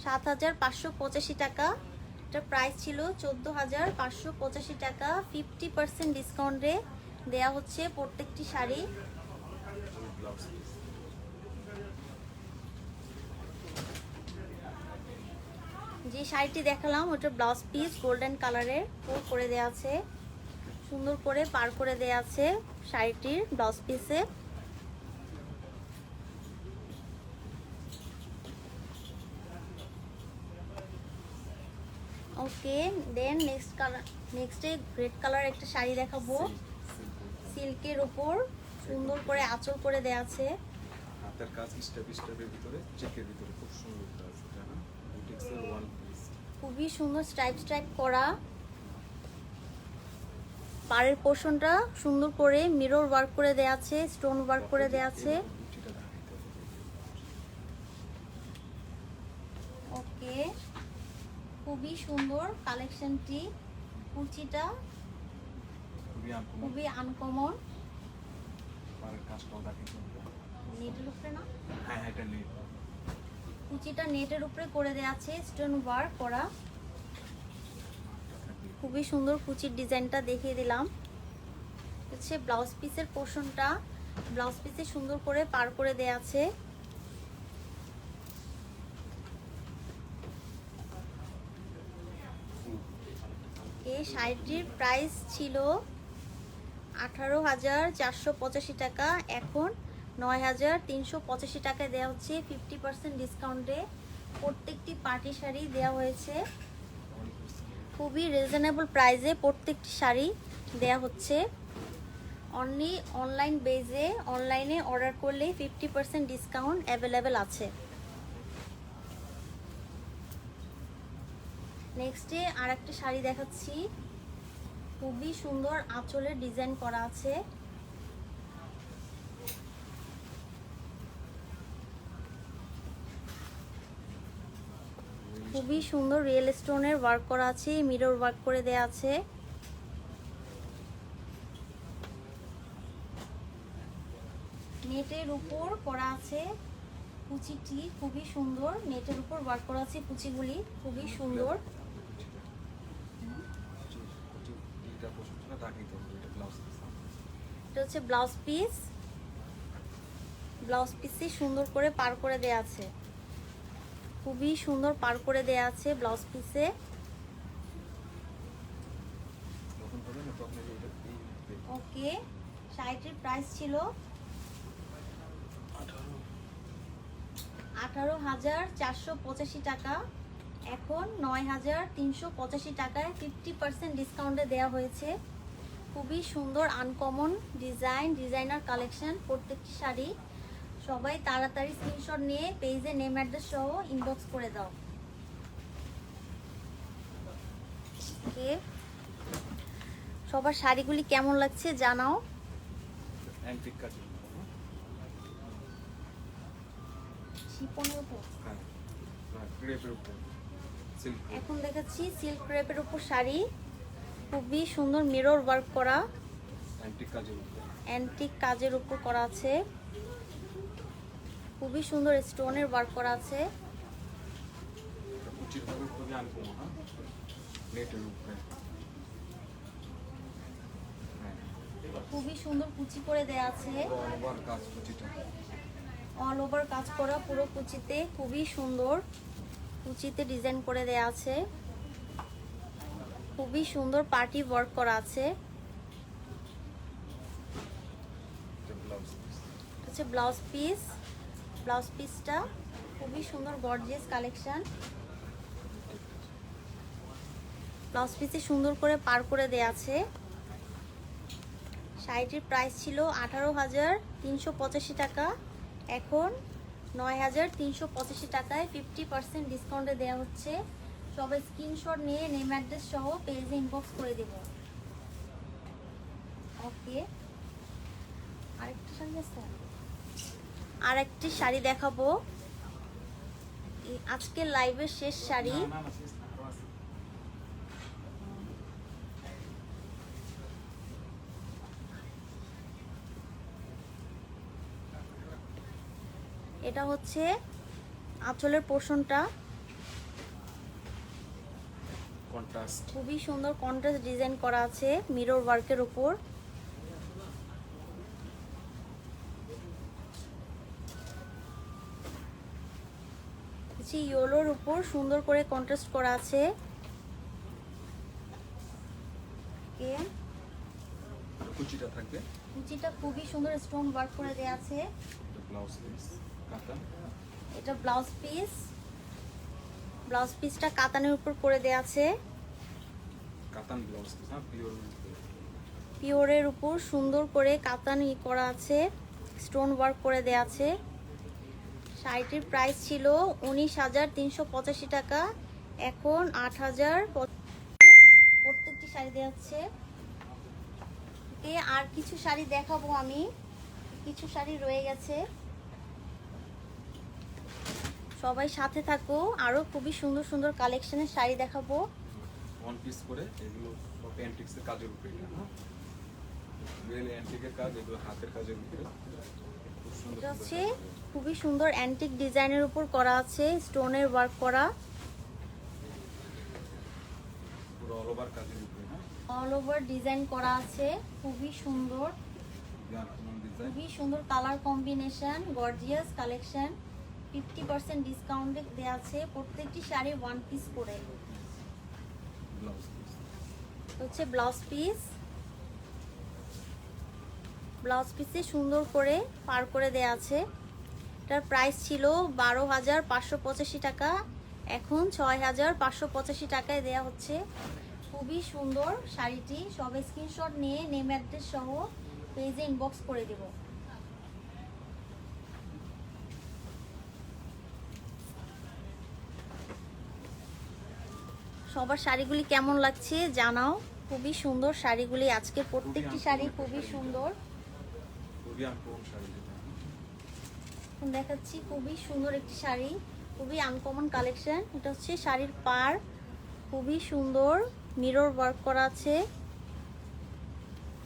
[SPEAKER 1] 7,585 টাকা। এটার প্রাইস ছিল 14,585 টাকা। 50% ডিসকাউন্টে দেয়া হচ্ছে প্রত্যেকটি শাড়ি।
[SPEAKER 2] ব্লাউজ পিস,
[SPEAKER 1] যে শাড়িটি দেখালাম ওটা ব্লাউজ পিস গোল্ডেন কালারের করে দেয়া আছে, সুন্দর করে পার করে দেয়া আছে শাড়িটির ব্লাউজ পিসে। ওকে, দেন নেক্সটে রেড কালার একটা শাড়ি দেখাবো, সিল্কের উপর সুন্দর করে আঁচল করে দেয়া আছে।
[SPEAKER 2] হাতের কাজ স্টেপের ভিতরে, চেকের ভিতরে খুব সুন্দর কাজ। এটা না বুটিক্সের ওয়ান পিস,
[SPEAKER 1] খুবই সুন্দর স্ট্রাইপ করা। পাড়ের পোর্শনটা সুন্দর করে মিরর ওয়ার্ক করে দেয়া আছে, স্টোন ওয়ার্ক করে দেয়া আছে।
[SPEAKER 2] বুটিটা দেখাইতে হবে।
[SPEAKER 1] ওকে, খুবই সুন্দর কালেকশনটি। কুচিটা খুবই আনকমন,
[SPEAKER 2] পাড়ের কাজটাও দেখাইতে হবে।
[SPEAKER 1] নেটের উপরে না,
[SPEAKER 2] হ্যাঁ এটা নেই,
[SPEAKER 1] কুচিটা নেটের উপরে করে দেয়া আছে, স্টোন ওয়ার্ক করা। খুবই সুন্দর কুচির ডিজাইনটা দেখিয়ে দিলাম। হচ্ছে ব্লাউজ পিসের পোর্শনটা, ব্লাউজ পিসে সুন্দর করে পার করে দেয়া আছে। এই শাড়িটির প্রাইস ছিল 18,485 টাকা, এখন 9,385 টাকায় দেওয়া হচ্ছে 50% ডিসকাউন্টে। প্রত্যেকটি পার্টি শাড়ি দেওয়া হয়েছে খুবই রিজনেবল প্রাইসে, প্রত্যেকটি শাড়ি দেওয়া হচ্ছে। অনলি অনলাইন বেজে, অনলাইনে অর্ডার করলে 50% ডিসকাউন্ট অ্যাভেলেবেল আছে। নেক্সটে আর একটা শাড়ি দেখাচ্ছি, খুবই সুন্দর আঁচলের ডিজাইন করা আছে। খুবই সুন্দর রিয়েল স্টোনের ওয়ার্ক করা আছে, মিরর ওয়ার্ক করে দেয়া আছে। নেটের উপর করা আছে কুচিটি, খুবই সুন্দর। নেটের উপর ওয়ার্ক করা আছে কুচিগুলি, খুবই সুন্দর।
[SPEAKER 2] এটা পছন্দ দাগিয়ে দেবো, এটা ব্লাউজ পিস।
[SPEAKER 1] এটা হচ্ছে ব্লাউজ পিস। ব্লাউজ পিসে সুন্দর করে পার করে দেয়া আছে, খুবই সুন্দর পার করে দেয়া আছে ব্লাউজ পিসে।
[SPEAKER 2] যখন হবে না তখন এটা
[SPEAKER 1] ওকে, শাড়িটির প্রাইস ছিল 18,485 টাকা, এখন 9,385 টাকায় 50% ডিসকাউন্টে দেওয়া হয়েছে। খুবই সুন্দর আনকমন ডিজাইনার কালেকশন প্রত্যেকটি শাড়ি। সবাই তাড়াতাড়ি স্ক্রিনশট নিয়ে পেজে নেম অ্যাড্রেস সহ ইনবক্স করে দাও। ওকে, সবার শাড়িগুলি কেমন লাগছে জানাও।
[SPEAKER 2] অ্যান্টিক কাজ।
[SPEAKER 1] শিপনের উপর
[SPEAKER 2] হ্যাঁ, ক্রেপের উপর সিল্ক।
[SPEAKER 1] এখন দেখাচ্ছি সিল্ক ক্রেপের উপর শাড়ি, খুবই সুন্দর মিরর ওয়ার্ক করা,
[SPEAKER 2] অ্যান্টিক কাজের উপর।
[SPEAKER 1] অ্যান্টিক কাজের উপর করা আছে, খুবই সুন্দর স্টোনের ওয়ার্ক করা আছে।
[SPEAKER 2] কুচির ভাবে খুবই আনকমন। হ্যাঁ, নেটের উপরে। হ্যাঁ,
[SPEAKER 1] খুবই সুন্দর কুচি করে দেয়া আছে,
[SPEAKER 2] অল ওভার কাজ কুচিটা।
[SPEAKER 1] অল ওভার কাজ করা পুরো কুচিতে, খুবই সুন্দর কুচিতে ডিজাইন করে দেয়া আছে, খুবই সুন্দর পার্টি ওয়ার্ক করা আছে।
[SPEAKER 2] এটা ব্লাউজ পিস।
[SPEAKER 1] হচ্ছে ব্লাউজ পিস। ব্লাউজ পিসটা খুবই সুন্দর গর্জিয়াস কালেকশন। ব্লাউজ পিসে সুন্দর করে পার করে দেয়া আছে। শাড়িটির প্রাইস ছিল 18,385 টাকা, এখন 9,385 টাকায় 50% ডিসকাউন্টে দেওয়া হচ্ছে। সবাই স্ক্রিনশট নিয়ে নেম অ্যাড্রেস সহ পেজে ইনবক্স করে দেব। ওকে, আরেকটা শাড়ি আছে, আরেকটি শাড়ি দেখাবো, আজকে লাইভের শেষ শাড়ি।
[SPEAKER 2] না না, শেষ না, আরো আছে।
[SPEAKER 1] এটা হচ্ছে আঁচলের পোর্শনটা,
[SPEAKER 2] কন্ট্রাস্ট।
[SPEAKER 1] খুবই সুন্দর কন্ট্রাস্ট ডিজাইন করা আছে মিরর ওয়ার্কের উপর। ইয়েলোর উপর সুন্দর করে কন্ট্রাস্ট করা আছে।
[SPEAKER 2] কুচিটা থাকবে।
[SPEAKER 1] কুচিটা খুবই সুন্দর স্টোন ওয়ার্ক করে দেয়া আছে।
[SPEAKER 2] এটা ব্লাউজ পিস কাতান।
[SPEAKER 1] এটা ব্লাউজ পিস। ব্লাউজ পিসটা কাতানের উপর করে দেয়া আছে,
[SPEAKER 2] কাতান ব্লাউজ পিস। হ্যাঁ, পিওর।
[SPEAKER 1] পিওরের উপর সুন্দর করে কাতান করা আছে, স্টোন ওয়ার্ক করে দেয়া আছে। শাড়িটির প্রাইস ছিল 19,385 টাকা, এখন 8,000। প্রত্যেকটি শাড়ি দেওয়া হচ্ছে। আর কিছু শাড়ি দেখাবো আমি, কিছু শাড়ি রয়ে গেছে, সবাই সাথে থাকো। আরো খুবই সুন্দর সুন্দর কালেকশনের শাড়ি দেখাবো।
[SPEAKER 2] ওয়ান পিস করে এগুলো সব অ্যান্টিক্সের কাজের উপরে। রিয়েল অ্যান্টিকের কাজ, এগুলো হাতের কাজের উপরে। খুব সুন্দর
[SPEAKER 1] এটা
[SPEAKER 2] সুন্দর
[SPEAKER 1] হচ্ছে
[SPEAKER 2] কাজ করা।
[SPEAKER 1] খুবই সুন্দর অ্যান্টিক ডিজাইনের উপর করা আছে, স্টোনের ওয়ার্ক করা,
[SPEAKER 2] পুরো অল ওভার কাজের উপরে। হ্যাঁ,
[SPEAKER 1] অল ওভার ডিজাইন করা আছে, খুবই সুন্দর,
[SPEAKER 2] ডিজাইন।
[SPEAKER 1] খুবই সুন্দর কালার কম্বিনেশন, গর্জিয়াস কালেকশন। 50% ডিসকাউন্টে দেওয়া আছে প্রত্যেকটি শাড়ি ওয়ান পিস করে।
[SPEAKER 2] Blouse piece.
[SPEAKER 1] হচ্ছে ব্লাউজ পিস। ব্লাউজ পিসে সুন্দর করে পার করে দেয়া আছে। এটার প্রাইস ছিল 12,585 টাকা, এখন 6,585 টাকায় দেয়া হচ্ছে। খুবই সুন্দর শাড়িটি, সবাই স্ক্রিনশট নিয়ে নেম অ্যাড্রেস সহ পেজে ইনবক্স করে দেব। সবার শাড়িগুলি কেমন লাগছে জানাও। খুবই সুন্দর শাড়িগুলি, আজকে প্রত্যেকটি শাড়ি খুবই সুন্দর।
[SPEAKER 2] খুবই আনকমন শাড়ি যেটা।
[SPEAKER 1] এখন দেখাচ্ছি খুবই সুন্দর একটি শাড়ি, খুবই আনকমন কালেকশন। এটা হচ্ছে শাড়ির পার, খুবই সুন্দর মিরর ওয়ার্ক করা আছে,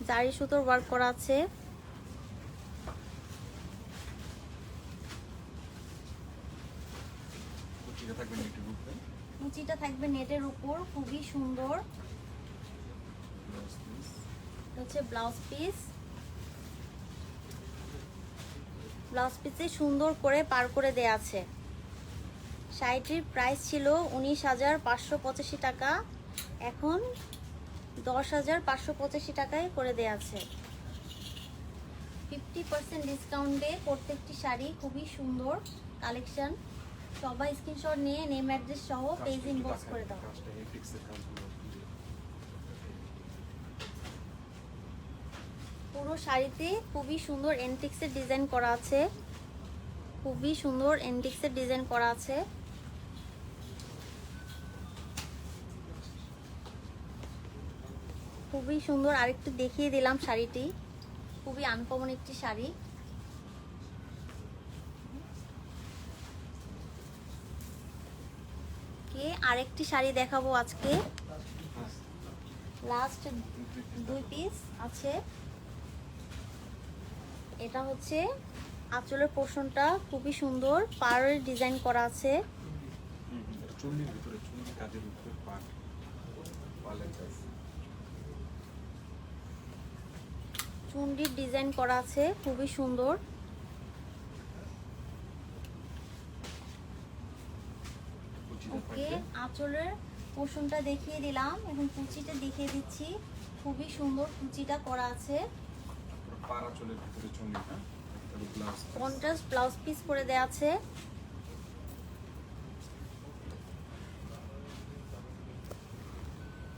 [SPEAKER 1] জারি সুতোর ওয়ার্ক করা আছে।
[SPEAKER 2] কুচিটা থাকবে নেটের উপরে,
[SPEAKER 1] কুচিটা থাকবে নেটের উপর, খুবই সুন্দর।
[SPEAKER 2] Blouse piece.
[SPEAKER 1] এটা হচ্ছে ব্লাউজ পিস। ব্লাউজ পিসে সুন্দর করে পার করে দেয়া আছে। শাড়িটির প্রাইস ছিল 19,585 টাকা, এখন 10,585 টাকায় করে দেয়া আছে। 50% ডিসকাউন্টে প্রত্যেকটি শাড়ি, খুবই সুন্দর কালেকশন। সবাই স্ক্রিনশট নিয়ে নেম অ্যাড্রেস সহ পেজ ইনবক্স করে দাও।
[SPEAKER 2] কাজটা এন্টিক্সের কাজগুলো।
[SPEAKER 1] পুরো শাড়িতে খুবই সুন্দর এন্টিক্সের ডিজাইন করা আছে, খুবই সুন্দর এন্টিক্সের ডিজাইন করা আছে। খুবই সুন্দর, আরেকটু দেখিয়ে দিলাম শাড়িটি, খুবই আনকমন একটি শাড়ি। কে আরেকটি শাড়ি দেখাবো আজকে, লাস্ট 2 পিস আছে। এটা হচ্ছে আঁচলের পোর্শনটা, খুবই সুন্দর পাড়ের ডিজাইন করা আছে।
[SPEAKER 2] চুন্নির ভিতরে, চুন্নি কাজের উপরে পাট, পালের কাজ।
[SPEAKER 1] চুন্ডির ডিজাইন করা আছে, খুবই সুন্দর।
[SPEAKER 2] কুচিটা
[SPEAKER 1] ওকে,
[SPEAKER 2] থাকবে,
[SPEAKER 1] আঁচলের পোর্শনটা দেখিয়ে দিলাম, এখন কুচিটা দেখিয়ে দিচ্ছি। খুবই সুন্দর কুচিটা করা আছে।
[SPEAKER 2] পুরো পাড়া চুলের ভিতরে চুন্নিটা, তারপর blouse piece.
[SPEAKER 1] Contrast blouse piece করে দেয়া আছে।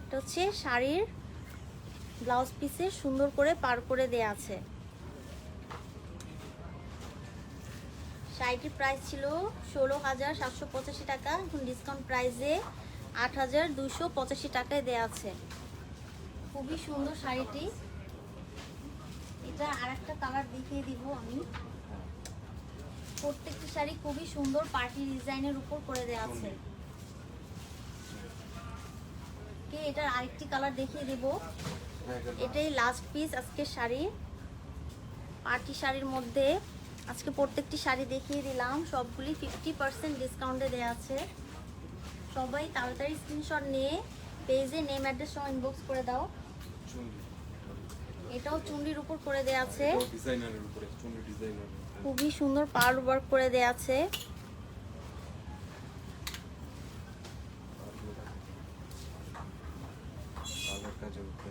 [SPEAKER 1] এটা হচ্ছে শাড়ির ব্লাউজ পিসে সুন্দর করে পার করে দেয়া আছে। শাড়িটির প্রাইস ছিল 16,785 টাকা, এখন ডিসকাউন্ট প্রাইসে 8,285 টাকায় দেয়া আছে। খুবই সুন্দর শাড়িটি। এটা আরেকটা কালার দেখিয়ে দিব আমি। প্রত্যেকটি শাড়ি খুবই সুন্দর পার্টি ডিজাইনের উপর করে দেয়া আছে। কে এটার আরেকটি কালার দেখিয়ে দেব। এটাই লাস্ট পিস আজকে শাড়ি, পার্টি শাড়ির মধ্যে। আজকে প্রত্যেকটি শাড়ি দেখিয়ে দিলাম, সবগুলি 50% ডিসকাউন্টে দেওয়া আছে। সবাই তাড়াতাড়ি স্ক্রিনশট নিয়ে পেজে নেম অ্যাড্রেস সহ ইনবক্স করে দাও।
[SPEAKER 2] চুন্নি,
[SPEAKER 1] এটাও চুন্ডির উপর করে দেওয়া আছে,
[SPEAKER 2] এটাও ডিজাইনারের উপরে, চুন্নি ডিজাইনার।
[SPEAKER 1] খুবই সুন্দর পার্ল ওয়ার্ক করে দেওয়া আছে।
[SPEAKER 2] পালের কাজের উপরে,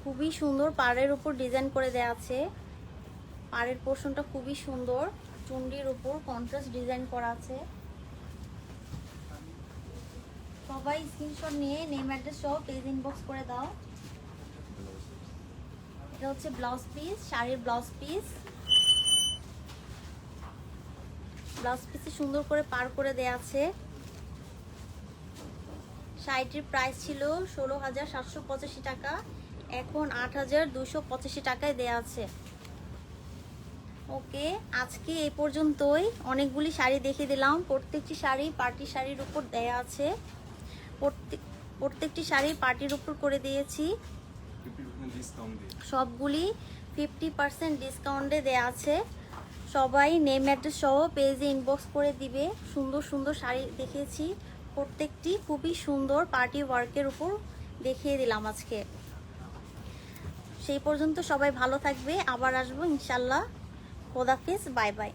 [SPEAKER 1] খুবই সুন্দর পাড়ের উপর ডিজাইন করে দেওয়া আছে। পাড়ের পোর্শনটা খুবই সুন্দর, চুন্ডির উপর কন্ট্রাস্ট ডিজাইন করা আছে। সবাই স্ক্রিনশট নিয়ে নেম অ্যাড্রেস সহ পেজ ইনবক্স করে দাও। এটা হচ্ছে ব্লাউজ পিস, শাড়ির ব্লাউজ পিস। ব্লাউজ পিসে সুন্দর করে পার করে দেয়া আছে। শাড়িটির প্রাইস ছিল 16,785 টাকা, এখন 8,285 টাকায় দেয়া আছে। ওকে, আজকে এই পর্যন্তই। অনেকগুলি শাড়ি দেখিয়ে দিলাম, প্রত্যেকটি শাড়ি পার্টি শাড়ির উপর দেয়া আছে। প্রত্যেকটি শাড়ি পার্টির উপর করে দিয়েছি।
[SPEAKER 2] 50% ডিসকাউন্ট দিয়ে।
[SPEAKER 1] সবগুলি 50% ডিসকাউন্টে দেয়া আছে। সবাই নেম অ্যাড্রেস সহ পেজে ইনবক্স করে দিবে। সুন্দর সুন্দর শাড়ি দেখিয়েছি, প্রত্যেকটি খুবই সুন্দর পার্টি ওয়ার্কের উপর দেখিয়ে দিলাম আজকে। সেই পর্যন্ত সবাই ভালো থাকবে, আবার আসবো ইনশাল্লাহ। খোদাফিজ, বাই বাই।